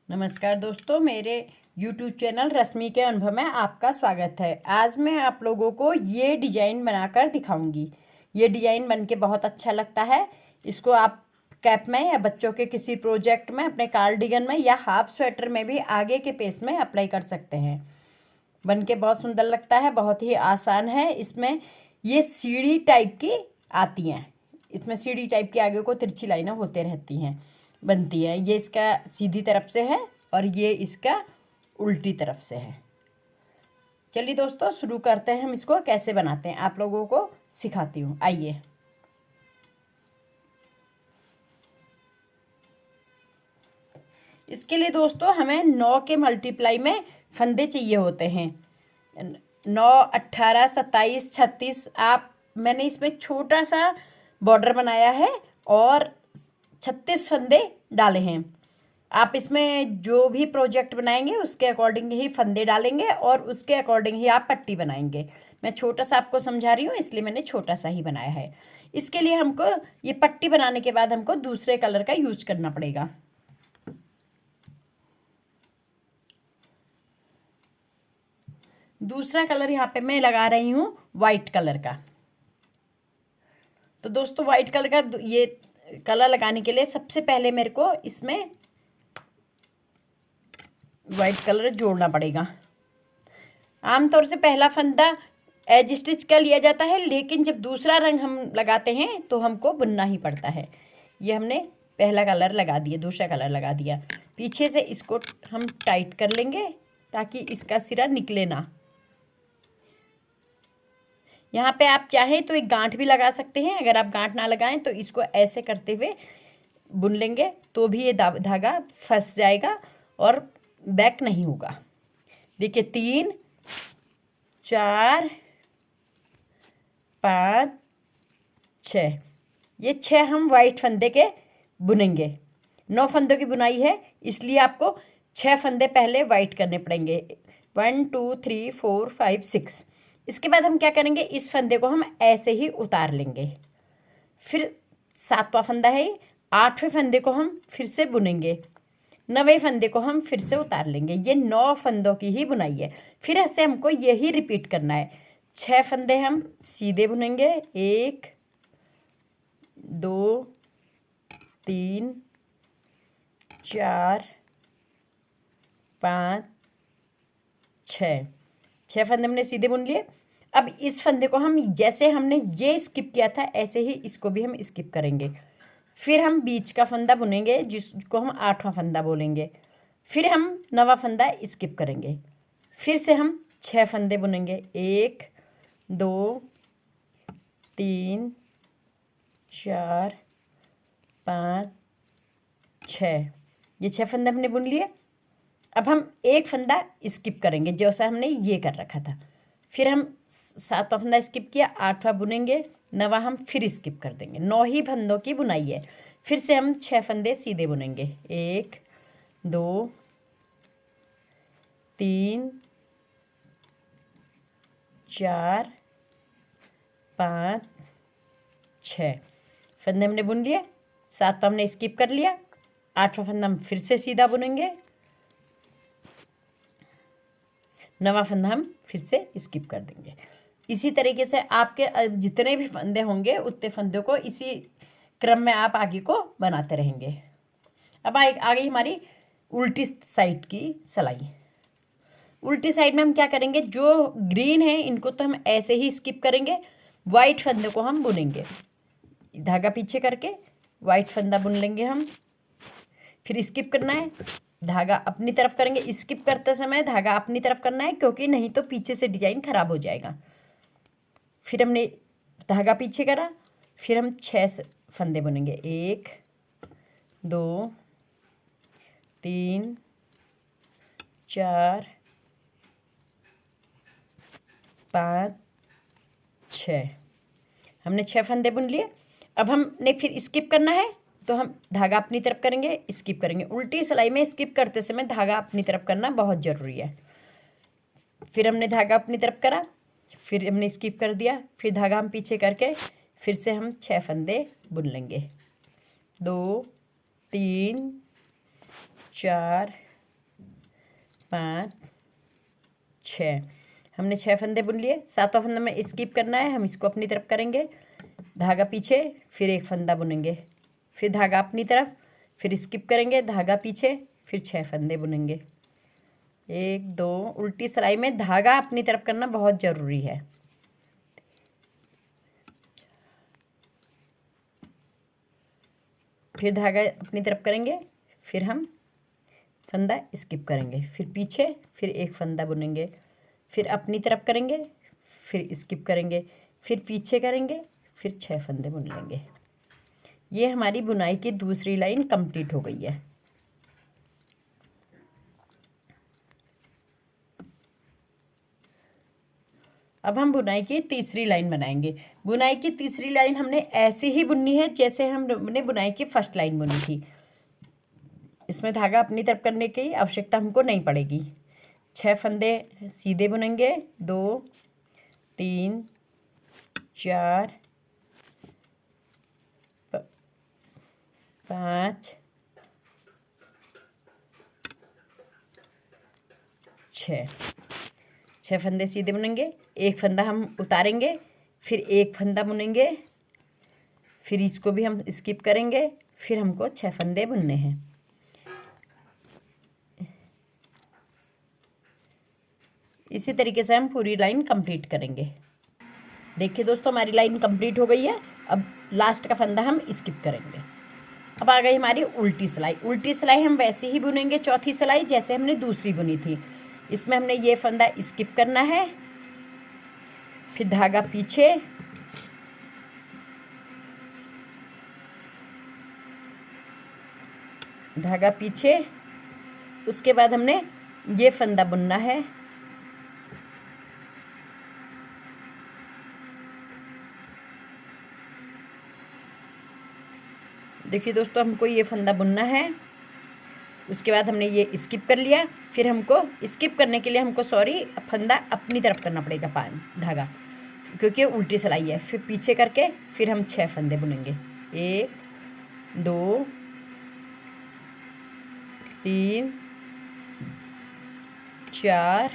नमस्कार दोस्तों, मेरे YouTube चैनल रश्मि के अनुभव में आपका स्वागत है। आज मैं आप लोगों को ये डिज़ाइन बनाकर दिखाऊंगी। ये डिज़ाइन बन के बहुत अच्छा लगता है। इसको आप कैप में या बच्चों के किसी प्रोजेक्ट में, अपने कार्डिगन में या हाफ स्वेटर में भी आगे के पेज में अप्लाई कर सकते हैं। बन के बहुत सुंदर लगता है, बहुत ही आसान है। इसमें ये सीढ़ी टाइप की आती हैं। इसमें सीढ़ी टाइप की आगे को तिरछी लाइनें होते रहती हैं, बनती है। ये इसका सीधी तरफ से है और ये इसका उल्टी तरफ से है। चलिए दोस्तों, शुरू करते हैं। हम इसको कैसे बनाते हैं आप लोगों को सिखाती हूँ। आइए। इसके लिए दोस्तों हमें 9 के मल्टीप्लाई में फंदे चाहिए होते हैं। 9, 18, 27, 36। मैंने इसमें छोटा सा बॉर्डर बनाया है और 36 फंदे डाले हैं। आप इसमें जो भी प्रोजेक्ट बनाएंगे उसके अकॉर्डिंग ही फंदे डालेंगे और उसके अकॉर्डिंग ही आप पट्टी बनाएंगे। मैं छोटा सा आपको समझा रही हूँ, इसलिए मैंने छोटा सा ही बनाया है। इसके लिए हमको ये पट्टी बनाने के बाद हमको दूसरे कलर का यूज करना पड़ेगा। दूसरा कलर यहाँ पे मैं लगा रही हूँ वाइट कलर का। तो दोस्तों, वाइट कलर का ये कलर लगाने के लिए सबसे पहले मेरे को इसमें वाइट कलर जोड़ना पड़ेगा। आमतौर से पहला फंदा एज स्टिच कर लिया जाता है, लेकिन जब दूसरा रंग हम लगाते हैं तो हमको बुनना ही पड़ता है। ये हमने पहला कलर लगा दिया, दूसरा कलर लगा दिया। पीछे से इसको हम टाइट कर लेंगे ताकि इसका सिरा निकले ना। यहाँ पे आप चाहें तो एक गांठ भी लगा सकते हैं। अगर आप गांठ ना लगाएं तो इसको ऐसे करते हुए बुन लेंगे तो भी ये धागा फंस जाएगा और बैक नहीं होगा। देखिए, 3, 4, 5, 6। ये 6 हम वाइट फंदे के बुनेंगे। 9 फंदों की बुनाई है, इसलिए आपको 6 फंदे पहले वाइट करने पड़ेंगे। 1, 2, 3, 4, 5, 6। इसके बाद हम क्या करेंगे, इस फंदे को हम ऐसे ही उतार लेंगे। फिर 7वां फंदा है, 8वें फंदे को हम फिर से बुनेंगे। 9वें फंदे को हम फिर से उतार लेंगे। ये 9 फंदों की ही बुनाई है। फिर ऐसे हमको यही रिपीट करना है। 6 फंदे हम सीधे बुनेंगे। 1, 2, 3, 4, 5, 6। 6 फंदे हमने सीधे बुन लिए। अब इस फंदे को हम, जैसे हमने ये स्किप किया था, ऐसे ही इसको भी हम स्किप करेंगे। फिर हम बीच का फंदा बुनेंगे, जिसको हम 8वां फंदा बोलेंगे। फिर हम 9वां फंदा स्किप करेंगे। फिर से हम 6 फंदे बुनेंगे। 1, 2, 3, 4, 5, 6। ये 6 फंदे हमने बुन लिए। अब हम एक फंदा स्किप करेंगे, जैसा हमने ये कर रखा था। फिर हम 7वां फंदा स्किप किया, 8वां बुनेंगे, 9वां हम फिर स्किप कर देंगे। 9 ही फंदों की बुनाई है। फिर से हम 6 फंदे सीधे बुनेंगे। 1, 2, 3, 4, 5, 6 फंदे हमने बुन लिए। 7वां हमने स्किप कर लिया। 8वां फंदा हम फिर से सीधा बुनेंगे। 9वां फंदा हम फिर से स्किप कर देंगे। इसी तरीके से आपके जितने भी फंदे होंगे उतने फंदों को इसी क्रम में आप आगे को बनाते रहेंगे। अब आ गई हमारी उल्टी साइड की सिलाई। उल्टी साइड में हम क्या करेंगे, जो ग्रीन है इनको तो हम ऐसे ही स्किप करेंगे। वाइट फंदे को हम बुनेंगे, धागा पीछे करके वाइट फंदा बुन लेंगे हम। फिर स्किप करना है, धागा अपनी तरफ करेंगे। स्किप करते समय धागा अपनी तरफ करना है, क्योंकि नहीं तो पीछे से डिजाइन खराब हो जाएगा। फिर हमने धागा पीछे करा। फिर हम 6 फंदे बुनेंगे। 1, 2, 3, 4, 5, 6। हमने 6 फंदे बुन लिए। अब हमने फिर स्किप करना है, तो हम धागा अपनी तरफ करेंगे, स्किप करेंगे। उल्टी सिलाई में स्किप करते समय धागा अपनी तरफ करना बहुत ज़रूरी है। फिर हमने धागा अपनी तरफ करा, फिर हमने स्किप कर दिया, फिर धागा हम पीछे करके फिर से हम 6 फंदे बुन लेंगे। 2, 3, 4, 5 6। हमने 6 फंदे बुन लिए। 7वां फंदा में स्किप करना है, हम इसको अपनी तरफ करेंगे, धागा पीछे, फिर एक फंदा बुनेंगे, फिर धागा अपनी तरफ, फिर स्किप करेंगे, धागा पीछे, फिर 6 फंदे बुनेंगे। 1 2। उल्टी सिलाई में धागा अपनी तरफ करना बहुत ज़रूरी है। फिर धागा अपनी तरफ करेंगे, फिर हम फंदा स्किप करेंगे, फिर पीछे, फिर एक फंदा बुनेंगे, फिर अपनी तरफ करेंगे, फिर स्किप करेंगे, फिर पीछे करेंगे, फिर 6 फंदे बुन लेंगे। ये हमारी बुनाई की दूसरी लाइन कंप्लीट हो गई है। अब हम बुनाई की तीसरी लाइन बनाएंगे। बुनाई की तीसरी लाइन हमने ऐसे ही बुननी है जैसे हमने बुनाई की फर्स्ट लाइन बुनी थी। इसमें धागा अपनी तरफ करने की आवश्यकता हमको नहीं पड़ेगी। 6 फंदे सीधे बुनेंगे, 2 3 4 5 6 फंदे सीधे बुनेंगे, एक फंदा हम उतारेंगे, फिर एक फंदा बुनेंगे, फिर इसको भी हम स्किप करेंगे, फिर हमको 6 फंदे बुनने हैं। इसी तरीके से हम पूरी लाइन कंप्लीट करेंगे। देखिए दोस्तों, हमारी लाइन कंप्लीट हो गई है। अब लास्ट का फंदा हम स्किप करेंगे। अब आ गई हमारी उल्टी सिलाई। उल्टी सिलाई हम वैसे ही बुनेंगे चौथी सिलाई जैसे हमने दूसरी बुनी थी। इसमें हमने ये फंदा स्किप करना है, फिर धागा पीछे, धागा पीछे, उसके बाद हमने ये फंदा बुनना है, देखिए दोस्तों हमको ये फंदा बुनना है। उसके बाद हमने ये स्किप कर लिया, फिर हमको स्किप करने के लिए हमको फंदा अपनी तरफ करना पड़ेगा धागा, क्योंकि उल्टी सिलाई है। फिर पीछे करके फिर हम 6 फंदे बुनेंगे, 1 2 3 4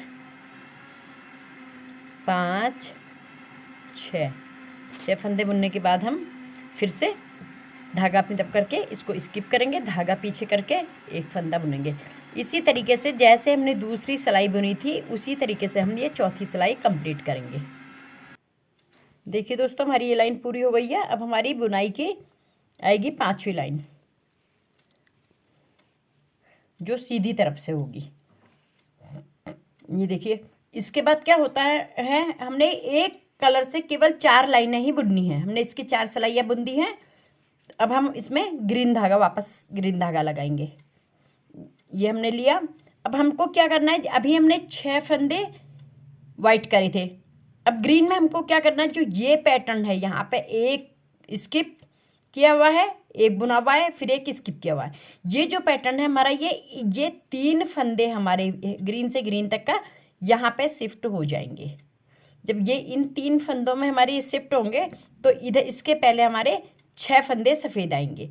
5 6 फंदे बुनने के बाद हम फिर से धागा अपनी तरफ करके इसको स्किप करेंगे, धागा पीछे करके एक फंदा बुनेंगे। इसी तरीके से जैसे हमने दूसरी सिलाई बुनी थी उसी तरीके से हम ये चौथी सिलाई कंप्लीट करेंगे। देखिए दोस्तों, हमारी ये लाइन पूरी हो गई है। अब हमारी बुनाई की आएगी 5वीं लाइन, जो सीधी तरफ से होगी। ये देखिए, इसके बाद क्या होता है हमने एक कलर से केवल 4 लाइनें ही बुननी है। हमने इसकी 4 सिलाइयाँ बुन दी हैं। अब हम इसमें ग्रीन धागा, वापस ग्रीन धागा लगाएंगे। ये हमने लिया। अब हमको क्या करना है, अभी हमने 6 फंदे वाइट करे थे, अब ग्रीन में हमको क्या करना है, जो ये पैटर्न है यहाँ पे एक स्किप किया हुआ है, एक बुना हुआ है, फिर एक स्किप किया हुआ है। ये जो पैटर्न है हमारा, ये 3 फंदे हमारे ग्रीन से ग्रीन तक का यहाँ पे शिफ्ट हो जाएंगे। जब ये इन 3 फंदों में हमारे शिफ्ट होंगे तो इधर इसके पहले हमारे 6 फंदे सफ़ेद आएंगे।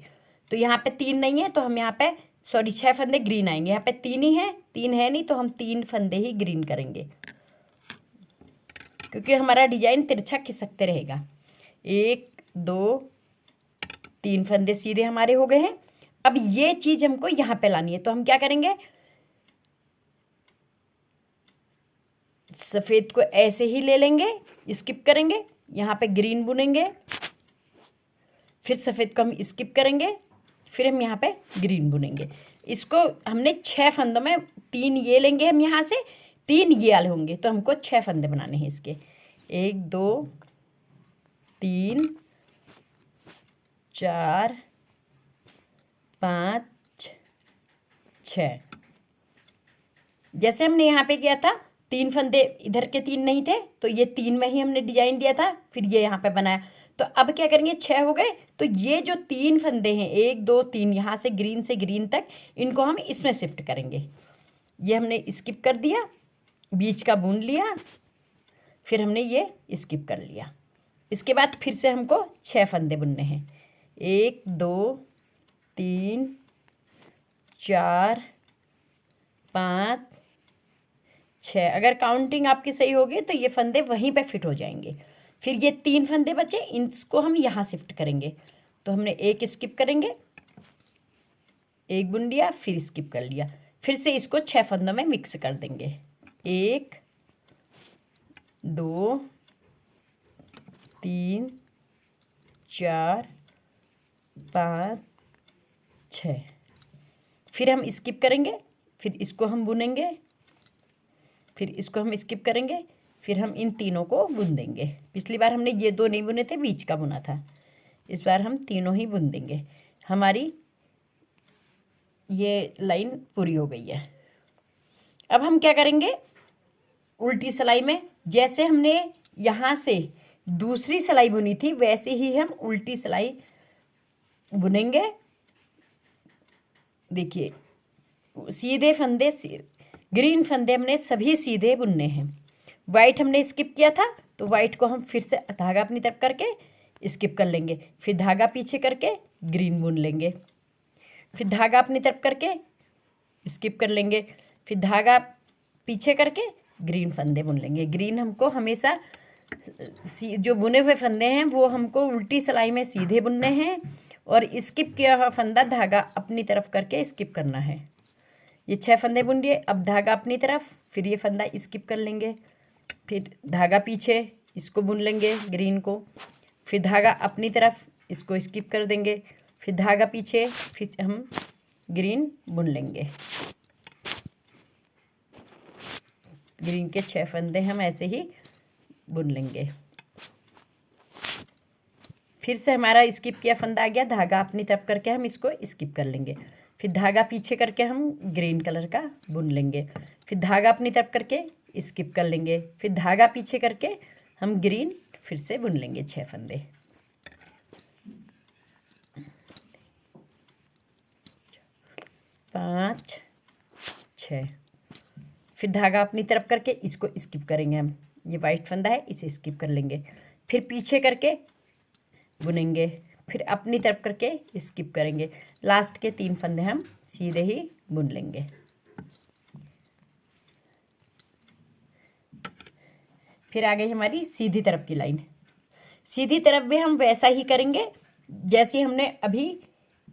तो यहाँ पे 3 नहीं है तो हम यहाँ पे 6 फंदे ग्रीन आएंगे। यहाँ पे 3 ही है, 3 है नहीं तो हम 3 फंदे ही ग्रीन करेंगे, क्योंकि हमारा डिजाइन तिरछा खिसकते रहेगा। 1 2 3 फंदे सीधे हमारे हो गए हैं। अब ये चीज़ हमको यहाँ पे लानी है, तो हम क्या करेंगे, सफ़ेद को ऐसे ही ले लेंगे, स्किप करेंगे, यहाँ पे ग्रीन बुनेंगे, फिर सफ़ेद को हम स्किप करेंगे, फिर हम यहाँ पे ग्रीन बुनेंगे। इसको हमने 6 फंदों में 3 ये लेंगे हम यहाँ से, 3 ये वाले होंगे, तो हमको 6 फंदे बनाने हैं इसके। 1 2 3 4 5 6। जैसे हमने यहाँ पे किया था, 3 फंदे इधर के 3 नहीं थे तो ये 3 में ही हमने डिजाइन दिया था, फिर ये यहाँ पे बनाया। तो अब क्या करेंगे, 6 हो गए, तो ये जो 3 फंदे हैं 1 2 3 यहाँ से ग्रीन तक, इनको हम इसमें शिफ्ट करेंगे। ये हमने स्किप कर दिया, बीच का बुन लिया, फिर हमने ये स्किप कर लिया। इसके बाद फिर से हमको 6 फंदे बुनने हैं, 1 2 3 4 5 6। अगर काउंटिंग आपकी सही होगी तो ये फंदे वहीं पे फिट हो जाएंगे। फिर ये 3 फंदे बचे, इसको हम यहाँ शिफ्ट करेंगे। तो हमने एक स्किप करेंगे, एक बुन लिया, फिर स्किप कर लिया, फिर से इसको 6 फंदों में मिक्स कर देंगे। 1 2 3 4 5 6। फिर हम स्किप करेंगे, फिर इसको हम बुनेंगे, फिर इसको हम स्किप करेंगे, फिर हम इन तीनों को बुन देंगे। पिछली बार हमने ये 2 नहीं बुने थे, बीच का बुना था। इस बार हम तीनों ही बुन देंगे। हमारी ये लाइन पूरी हो गई है। अब हम क्या करेंगे, उल्टी सिलाई में जैसे हमने यहाँ से दूसरी सिलाई बुनी थी वैसे ही हम उल्टी सिलाई बुनेंगे। देखिए सीधे फंदे, ग्रीन फंदे हमने सभी सीधे बुनने हैं। वाइट हमने स्किप किया था तो वाइट को हम फिर से धागा अपनी तरफ करके स्किप कर लेंगे, फिर धागा पीछे करके ग्रीन बुन लेंगे, फिर धागा अपनी तरफ करके स्किप कर लेंगे, फिर धागा पीछे करके ग्रीन फंदे बुन लेंगे। ग्रीन हमको हमेशा जो बुने हुए फंदे हैं वो हमको उल्टी सिलाई में सीधे बुनने हैं, और स्किप किया हुआ फंदा धागा अपनी तरफ करके स्किप करना है। ये 6 फंदे बुन लिए। अब धागा अपनी तरफ, फिर ये फंदा स्किप कर लेंगे, फिर धागा पीछे, इसको बुन लेंगे ग्रीन को, फिर धागा अपनी तरफ, इसको स्किप कर देंगे, फिर धागा पीछे, फिर हम ग्रीन बुन लेंगे। ग्रीन के 6 फंदे हम ऐसे ही बुन लेंगे। फिर से हमारा स्किप किया फंदा आ गया, धागा अपनी तरफ करके हम इसको स्किप कर लेंगे, फिर धागा पीछे करके हम ग्रीन कलर का बुन लेंगे, फिर धागा अपनी तरफ करके स्किप कर लेंगे, फिर धागा पीछे करके हम ग्रीन फिर से बुन लेंगे 6 फंदे। पाँच, 6। फिर धागा अपनी तरफ करके इसको स्किप करेंगे हम, ये वाइट फंदा है इसे स्किप कर लेंगे, फिर पीछे करके बुनेंगे, फिर अपनी तरफ करके स्किप करेंगे। लास्ट के 3 फंदे हम सीधे ही बुन लेंगे। फिर आ गई हमारी सीधी तरफ की लाइन। सीधी तरफ भी हम वैसा ही करेंगे जैसे हमने अभी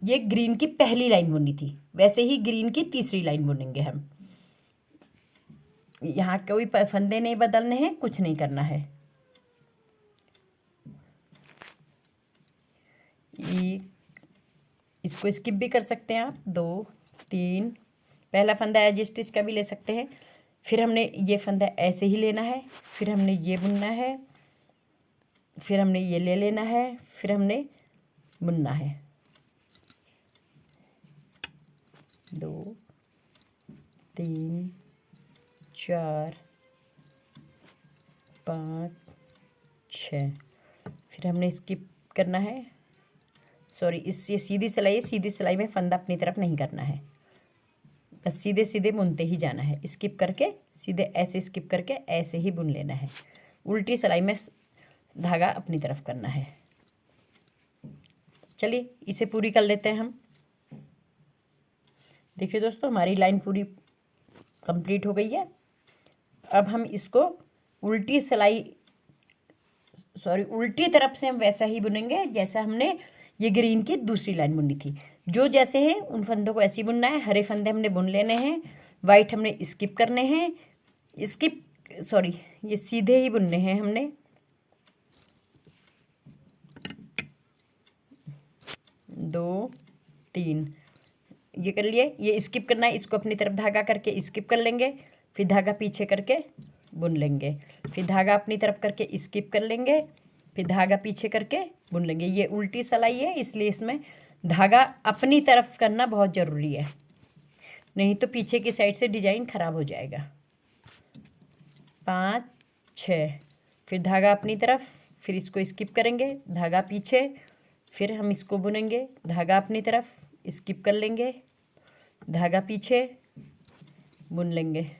ये ग्रीन की पहली लाइन बुनी थी, वैसे ही ग्रीन की तीसरी लाइन बुनेंगे हम। यहाँ कोई फंदे नहीं बदलने हैं, कुछ नहीं करना है। इसको स्किप भी कर सकते हैं आप, 2 3, पहला फंदा एज स्टिच का भी ले सकते हैं। फिर हमने ये फंदा ऐसे ही लेना है, फिर हमने ये बुनना है, फिर हमने ये ले लेना है, फिर हमने बुनना है। 2 3 4 5 6। फिर हमने स्किप करना है, सॉरी ये सीधी सिलाई है, सीधी सिलाई में फंदा अपनी तरफ नहीं करना है, बस सीधे सीधे बुनते ही जाना है। स्किप करके सीधे ऐसे स्किप करके ऐसे ही बुन लेना है। उल्टी सिलाई में धागा अपनी तरफ करना है। चलिए इसे पूरी कर लेते हैं हम। देखिए दोस्तों हमारी लाइन पूरी कंप्लीट हो गई है। अब हम इसको उल्टी सिलाई, सॉरी उल्टी तरफ से हम वैसा ही बुनेंगे जैसा हमने ये ग्रीन की दूसरी लाइन बुनी थी। जो जैसे हैं उन फंदों को ऐसे ही बुनना है। हरे फंदे हमने बुन लेने हैं, वाइट हमने स्किप करने हैं, ये सीधे ही बुनने हैं हमने। दो 3 ये कर लिए। ये स्किप करना है, इसको अपनी तरफ धागा करके स्किप कर लेंगे, फिर धागा पीछे करके बुन लेंगे, फिर धागा अपनी तरफ करके स्किप कर लेंगे, फिर धागा पीछे करके बुन लेंगे। ये उल्टी सिलाई है इसलिए इसमें धागा अपनी तरफ करना बहुत ज़रूरी है, नहीं तो पीछे की साइड से डिजाइन खराब हो जाएगा। 5 6, फिर धागा अपनी तरफ, फिर इसको स्किप करेंगे, धागा पीछे, फिर हम इसको बुनेंगे, धागा अपनी तरफ स्किप कर लेंगे, धागा पीछे बुन लेंगे।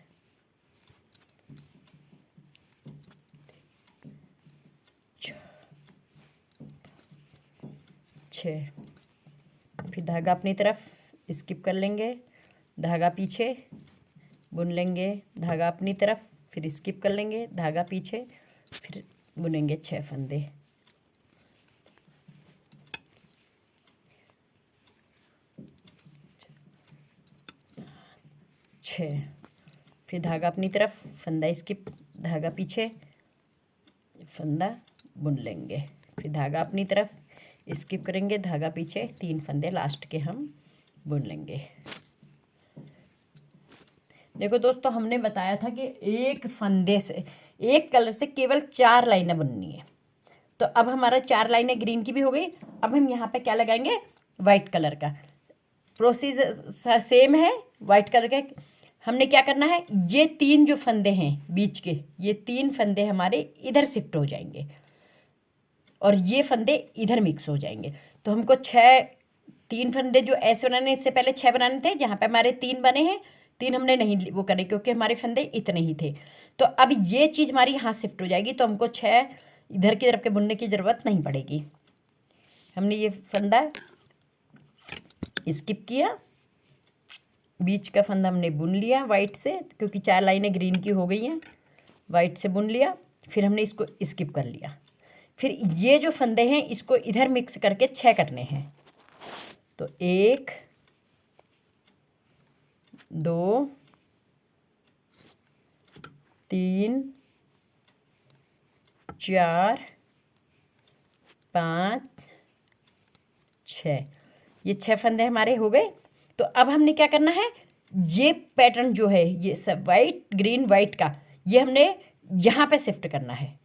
6, फिर धागा अपनी तरफ स्किप कर लेंगे, धागा पीछे, बुन लेंगे, धागा अपनी तरफ, फिर स्किप कर लेंगे, धागा पीछे, फिर बुनेंगे 6 फंदे। छः, फिर धागा अपनी तरफ, फंदा स्किप, धागा पीछे, फंदा बुन लेंगे, फिर धागा अपनी तरफ, स्किप करेंगे, धागा पीछे, 3 फंदे लास्ट के हम बुन लेंगे। देखो दोस्तों, हमने बताया था कि एक फंदे से, एक कलर से केवल 4 लाइनें बननी है। तो अब हमारा 4 लाइनें ग्रीन की भी हो गई। अब हम यहाँ पे क्या लगाएंगे, वाइट कलर का। प्रोसीजर सेम है वाइट कलर के। हमने क्या करना है, ये 3 जो फंदे हैं बीच के, ये 3 फंदे हमारे इधर शिफ्ट हो जाएंगे और ये फंदे इधर मिक्स हो जाएंगे। तो हमको 3 फंदे जो ऐसे बनाने, इससे पहले 6 बनाने थे, जहाँ पे हमारे 3 बने हैं, 3 हमने नहीं वो करे क्योंकि हमारे फंदे इतने ही थे। तो अब ये चीज़ हमारी यहाँ शिफ्ट हो जाएगी, तो हमको 6 इधर की तरफ के बुनने की ज़रूरत नहीं पड़ेगी। हमने ये फंदा स्किप किया, बीच का फंदा हमने बुन लिया वाइट से, क्योंकि 4 लाइनें ग्रीन की हो गई हैं, वाइट से बुन लिया, फिर हमने इसको स्किप कर लिया। फिर ये जो फंदे हैं इसको इधर मिक्स करके 6 करने हैं। तो 1 2 3 4 5 6, ये 6 फंदे हमारे हो गए। तो अब हमने क्या करना है, ये पैटर्न जो है, ये सब वाइट ग्रीन वाइट का, ये हमने यहाँ पे शिफ्ट करना है।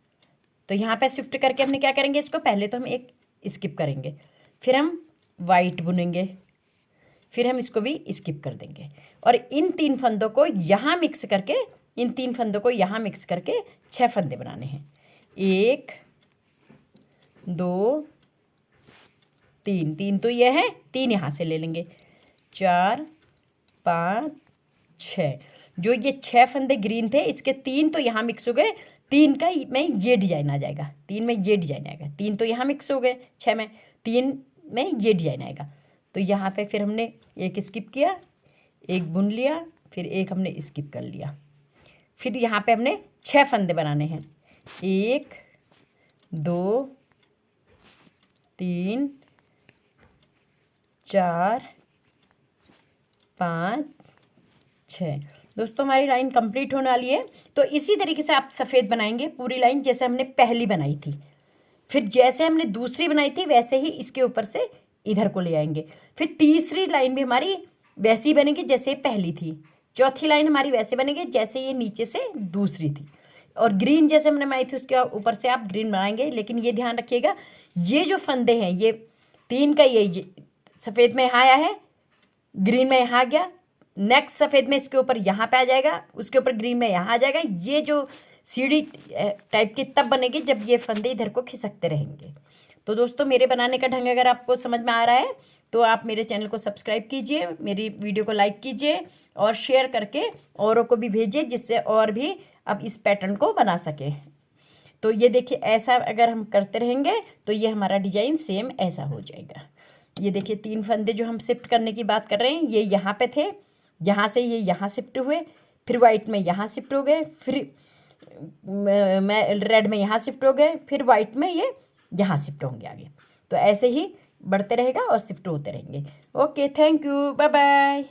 तो यहाँ पे शिफ्ट करके हमने क्या करेंगे, इसको पहले तो हम एक स्किप करेंगे, फिर हम वाइट बुनेंगे, फिर हम इसको भी स्किप कर देंगे, और इन 3 फंदों को यहाँ मिक्स करके, इन 3 फंदों को यहाँ मिक्स करके 6 फंदे बनाने हैं। 1 2 3 तो ये है, 3 यहाँ से ले लेंगे, 4 5 6। जो ये 6 फंदे ग्रीन थे, इसके 3 तो यहाँ मिक्स हो गए, 3 का में ये डिजाइन आ जाएगा, 3 में ये डिजाइन आएगा, 3 तो यहाँ मिक्स हो गए 6 में, 3 में ये डिजाइन आएगा। तो यहाँ पे फिर हमने एक स्किप किया, एक बुन लिया, फिर एक हमने स्किप कर लिया, फिर यहाँ पे हमने 6 फंदे बनाने हैं। 1 2 3 4 5 6। दोस्तों, हमारी लाइन कंप्लीट होने वाली है। तो इसी तरीके से आप सफ़ेद बनाएंगे पूरी लाइन, जैसे हमने पहली बनाई थी। फिर जैसे हमने दूसरी बनाई थी वैसे ही इसके ऊपर से इधर को ले आएंगे। फिर तीसरी लाइन भी हमारी वैसी बनेगी जैसे पहली थी। चौथी लाइन हमारी वैसे बनेगी जैसे ये नीचे से दूसरी थी। और ग्रीन जैसे हमने बनाई थी उसके ऊपर से आप ग्रीन बनाएंगे। लेकिन ये ध्यान रखिएगा, ये जो फंदे हैं, ये 3 का ये सफ़ेद में यहाँ आया है, ग्रीन में यहाँ आ गया, नेक्स्ट सफ़ेद में इसके ऊपर यहाँ पे आ जाएगा, उसके ऊपर ग्रीन में यहाँ आ जाएगा। ये जो सीढ़ी टाइप की तब बनेगी जब ये फंदे इधर को खिसकते रहेंगे। तो दोस्तों, मेरे बनाने का ढंग अगर आपको समझ में आ रहा है तो आप मेरे चैनल को सब्सक्राइब कीजिए, मेरी वीडियो को लाइक कीजिए और शेयर करके औरों को भी भेजिए, जिससे और भी आप इस पैटर्न को बना सकें। तो ये देखिए, ऐसा अगर हम करते रहेंगे तो ये हमारा डिजाइन सेम ऐसा हो जाएगा। ये देखिए, 3 फंदे जो हम शिफ्ट करने की बात कर रहे हैं, ये यहाँ पे थे, यहाँ से ये यहाँ शिफ्ट हुए, फिर वाइट में यहाँ शिफ्ट हो गए, फिर रेड में यहाँ शिफ्ट हो गए, फिर वाइट में ये यहाँ शिफ्ट होंगे आगे। तो ऐसे ही बढ़ते रहेगा और शिफ्ट होते रहेंगे। Okay, thank you, bye bye.